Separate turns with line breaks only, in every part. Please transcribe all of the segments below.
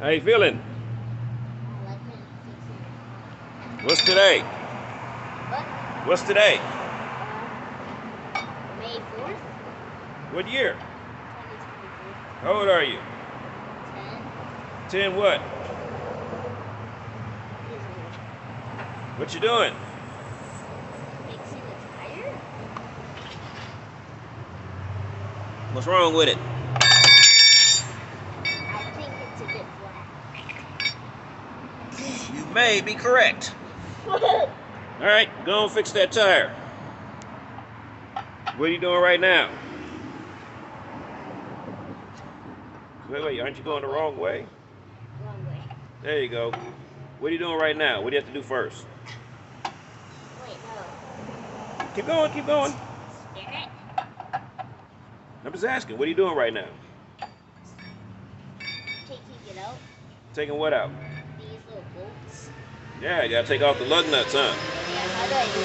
How you feeling?
I like it.
What's today?
What?
What's today?
May 4th,
What year?
2023.
How old are you?
10
10 what?
years old.
What you doing?
Fixing a tire?
What's wrong with it?
I think it's a bit flat.
You may be correct. All right, go and fix that tire. What are you doing right now? Wait, aren't you going the wrong way?
Wrong way.
There you go. What are you doing right now? What do you have to do first?
Wait, no.
Keep going, keep going.
Spin it?
I'm just asking, what are you doing right now?
Taking it out?
Taking what out?
These little bolts?
Yeah, you gotta take off the lug nuts, huh?
Yeah, how do I do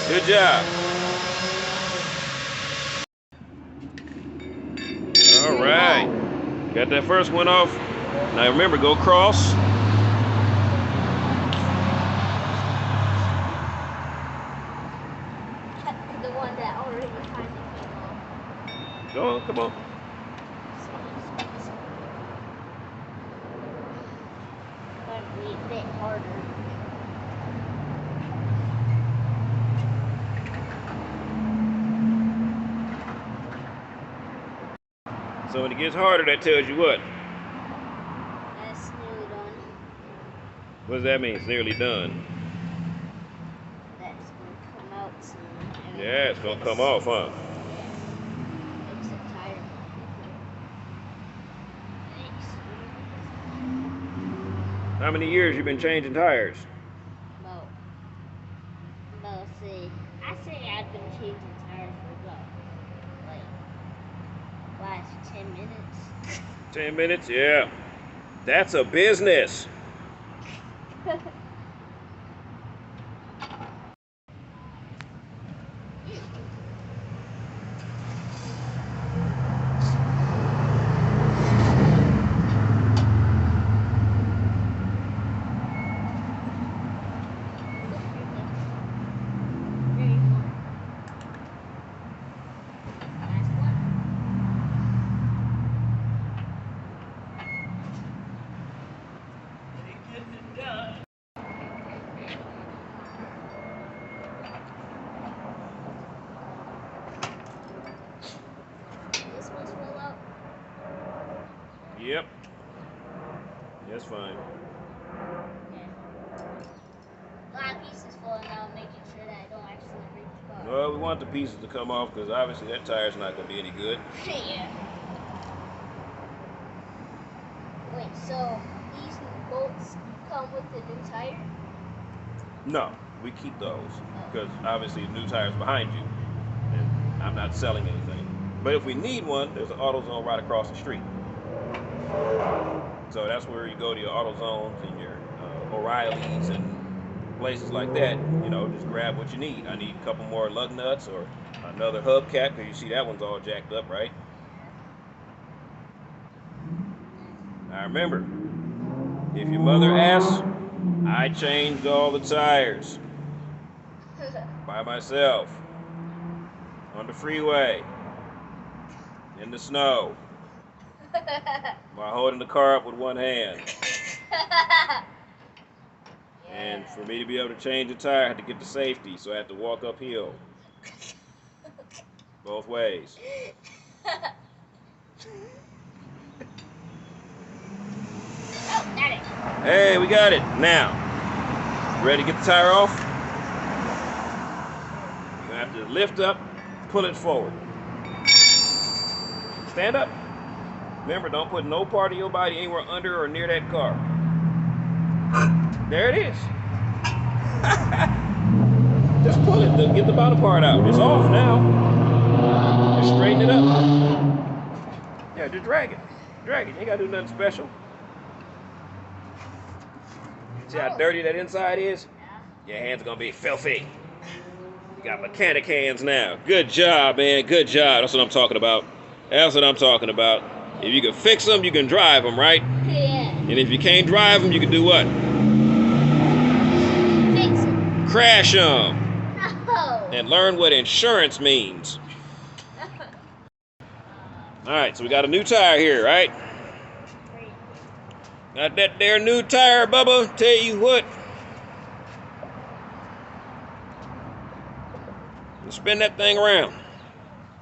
Good job. All right. Got that first one off. Now remember, go cross.
it? The one that already kind of came off.
Go on, come on.
Gotta be a bit harder.
So when it gets harder, that tells you what?
That's nearly done.
What does that mean? It's nearly done.
That's gonna come out soon. And
Yeah, it's gonna come off, huh?
Yeah. Fix the tire. Thanks.
How many years you been changing tires?
About, say, I say I've been changing tires for about, like, last 10 minutes.
10 minutes? Yeah. That's a business.
Last one. This one's roll out.
Yep. That's fine.
Okay. A lot of pieces falling out, making sure that I don't actually break the car.
Well, we want the pieces to come off because obviously that tire's not gonna be any good.
Yeah. Wait, so these bolts come with the new tire?
No, we keep those because obviously the new tire's behind you, and I'm not selling anything. But if we need one, there's an AutoZone right across the street. So that's where you go to your AutoZones and your O'Reillys and places like that. You know, just grab what you need. I need a couple more lug nuts or another hubcap because you see that one's all jacked up, right? Now remember, if your mother asks, I changed all the tires by myself on the freeway in the snow while holding the car up with one hand. And for me to be able to change the tire, I had to get the safety, so I had to walk uphill both ways.
Oh, got it.
Hey, we got it. Now, ready to get the tire off? You're going to have to lift up, pull it forward. Stand up. Remember, don't put no part of your body anywhere under or near that car. There it is. Just pull it to get the bottom part out. It's off now. Just straighten it up. Yeah, just drag it. Drag it. You ain't got to do nothing special. See how dirty that inside is? Your hands are going to be filthy. You got mechanic hands now. Good job, man. Good job. That's what I'm talking about. That's what I'm talking about. If you can fix them, you can drive them, right?
Yeah.
And if you can't drive them, you can do what?
Fix it.
Crash them.
No.
And learn what insurance means. All right, so we got a new tire here, right? Got that there new tire, Bubba. Tell you what. Spin that thing around.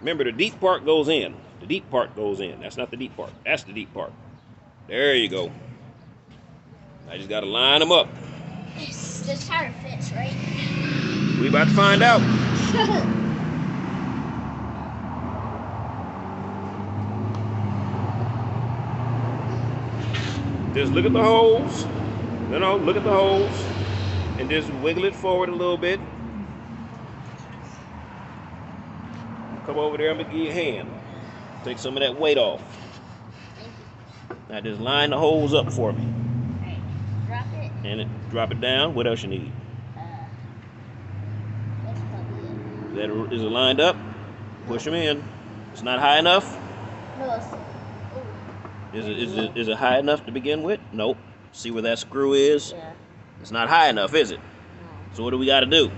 Remember, the deep part goes in. The deep part goes in. That's not the deep part. That's the deep part. There you go. I just got to line them up.
This tire fits, right?
We about to find out. Just look at the holes. No, look at the holes. And just wiggle it forward a little bit. Come over there and give you a hand. Take some of that weight off. Now just line the holes up for me.
Alright, drop it.
And drop it down. What else you need?
That's probably it.
Is it lined up? Push them in. It's not high enough?
No,
Is it high enough to begin with? Nope. See where that screw is?
yeah.
It's not high enough, is it?
No.
So what do we got to do?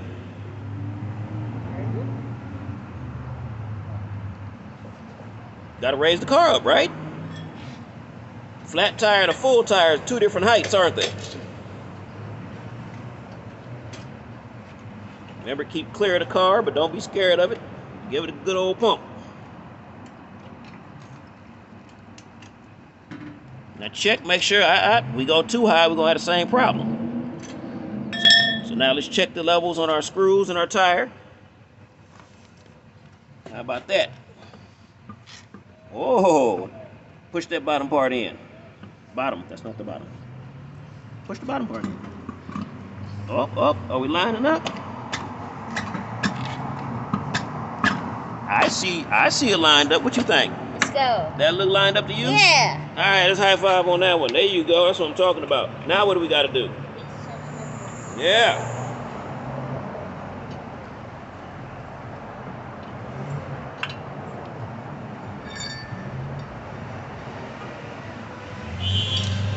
Got to raise the car up, right? Flat tire and a full tire are two different heights, aren't they? Remember, keep clear of the car, but don't be scared of it. Give it a good old pump. Now check, make sure we go too high, we're going to have the same problem. So now let's check the levels on our screws and our tire. How about that? Oh, push that bottom part in. Bottom, that's not the bottom. Push the bottom part in. Up, are we lining up? I see it lined up. What you think?
Let's go.
That look lined up to you?
Yeah.
All right, let's high five on that one. There you go. That's what I'm talking about. Now what do we got to do? Yeah.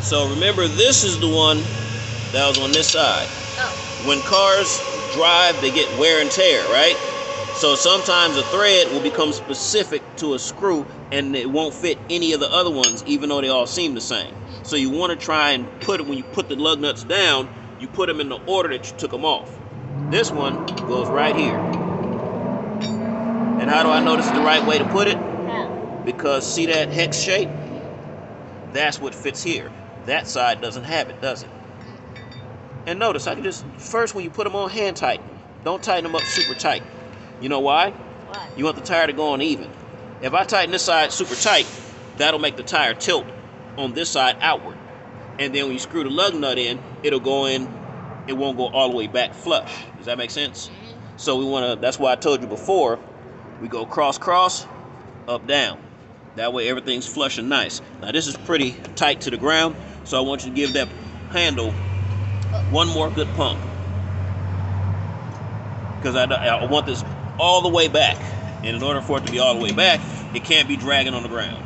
So remember, this is the one that was on this side.
Oh.
When cars drive, they get wear and tear, right? So sometimes a thread will become specific to a screw and it won't fit any of the other ones, even though they all seem the same. So you want to try and when you put the lug nuts down, you put them in the order that you took them off. This one goes right here. And how do I know this is the right way to put it?
How?
Because see that hex shape? That's what fits here. That side doesn't have it, does it? And notice, I can just, first when you put them on, hand tighten. Don't tighten them up super tight. You know why?
Why?
You want the tire to go on even. If I tighten this side super tight, that'll make the tire tilt on this side outward. And then when you screw the lug nut in, it'll go in, it won't go all the way back flush. Does that make sense? So we want to, that's why I told you before, we go cross, cross, up, down. That way everything's flush and nice. Now this is pretty tight to the ground, so I want you to give that handle one more good pump. Because I want this all the way back. And in order for it to be all the way back, it can't be dragging on the ground.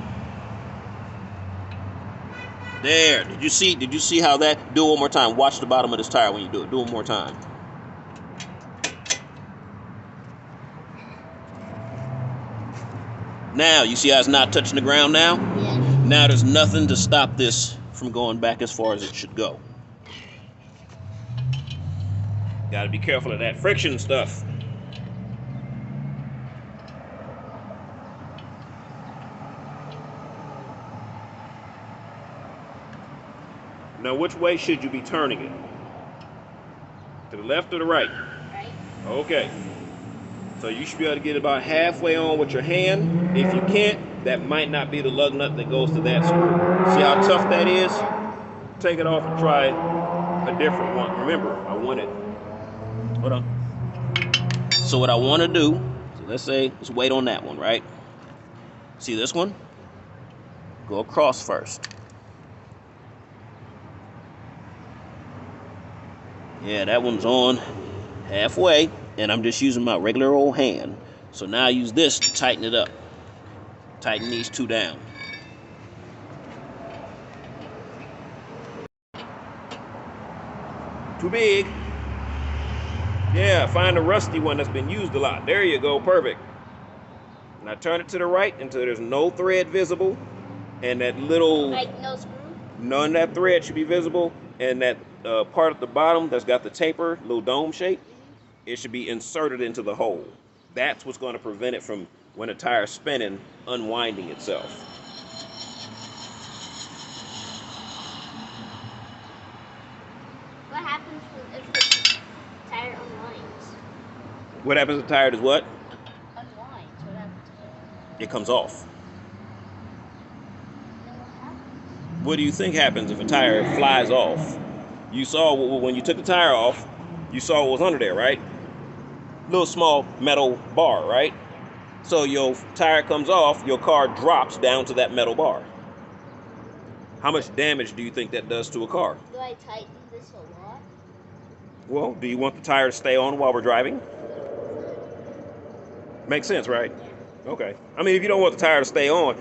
There. Did you see how that? Do it one more time. Watch the bottom of this tire when you do it. Do it one more time. Now, you see how it's not touching the ground now?
Yeah.
Now there's nothing to stop this from going back as far as it should go. Got to be careful of that friction stuff. Now, which way should you be turning it? To the left or the right?
Right.
Okay. So you should be able to get about halfway on with your hand. If you can't, that might not be the lug nut that goes to that screw. See how tough that is? Take it off and try a different one. Remember, I want it. Hold on. So what I want to do, so let's wait on that one, right? See this one? Go across first. Yeah, that one's on halfway, and I'm just using my regular old hand. So now I use this to tighten it up. Tighten these two down. Too big. Yeah, find a rusty one that's been used a lot. There you go, perfect. Now turn it to the right until there's no thread visible, and that little,
Like no screw?
none of that thread should be visible, and that part at the bottom that's got the taper, little dome shape, it should be inserted into the hole. That's what's going to prevent it from, when a tire's spinning, unwinding itself.
What happens if the tire unwinds?
What happens if the tire does what?
Unwinds. What happens to it?
It comes off.
Then what happens?
What do you think happens if a tire flies off? You saw when you took the tire off, you saw what was under there, right? Little small metal bar, right? So your tire comes off, your car drops down to that metal bar. How much damage do you think that does to a car?
Do I tighten this a lot?
Well, do you want the tire to stay on while we're driving? Makes sense, right? Okay. I mean, if you don't want the tire to stay on,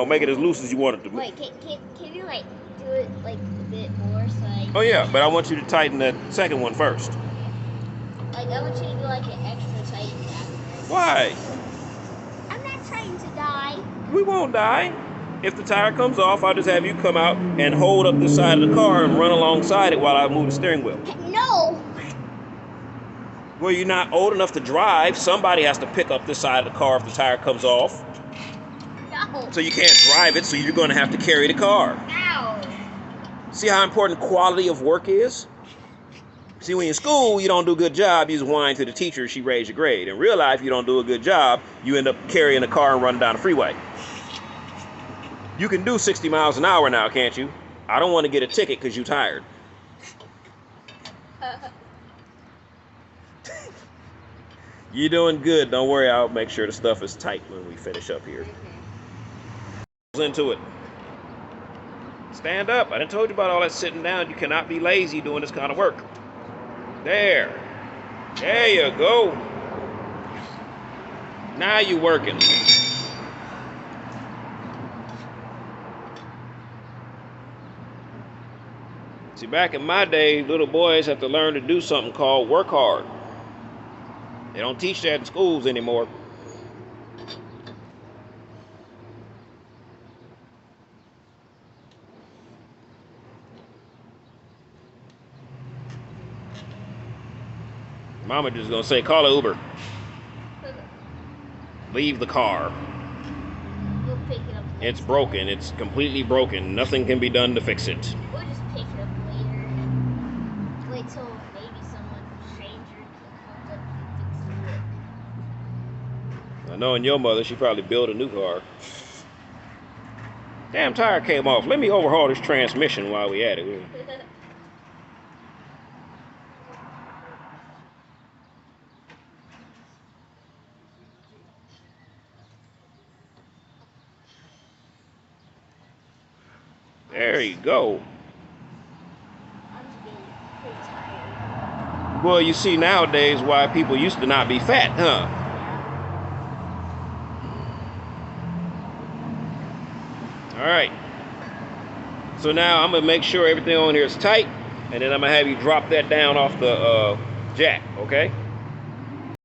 make it as loose as you want it to be.
Wait, can you like do it like a bit more so I...
Oh yeah, but I want you to tighten that second one first.
Like I want you to do like an extra tighten after.
Why?
I'm not trying to die.
We won't die. If the tire comes off, I'll just have you come out and hold up the side of the car and run alongside it while I move the steering wheel.
No!
Well, you're not old enough to drive. Somebody has to pick up this side of the car if the tire comes off.
No!
So you can't drive it, so you're going to have to carry the car.
Ow!
See how important quality of work is? See, when you're in school, you don't do a good job, you just whine to the teacher, she raised your grade. In real life, you don't do a good job, you end up carrying the car and running down the freeway. You can do 60 miles an hour now, can't you? I don't want to get a ticket because you're tired. You're doing good. Don't worry, I'll make sure the stuff is tight when we finish up here. Into it. Stand up. I done told you about all that sitting down. You cannot be lazy doing this kind of work. There. There you go. Now you're working. See, back in my day, little boys have to learn to do something called work hard. They don't teach that in schools anymore. Mama just gonna say, call an Uber. Leave the car.
We'll pick it up later.
It's broken. It's completely broken. Nothing can be done to fix it.
We'll just pick it up later. Wait till maybe someone stranger comes up and fixes it.
I know, your mother, she probably built a new car. Damn tire came off. Let me overhaul this transmission while we at it. There you go.
I'm just getting pretty tired.
Well, you see nowadays why people used to not be fat, huh? All right. So now I'm gonna make sure everything on here is tight, and then I'm gonna have you drop that down off the jack, okay?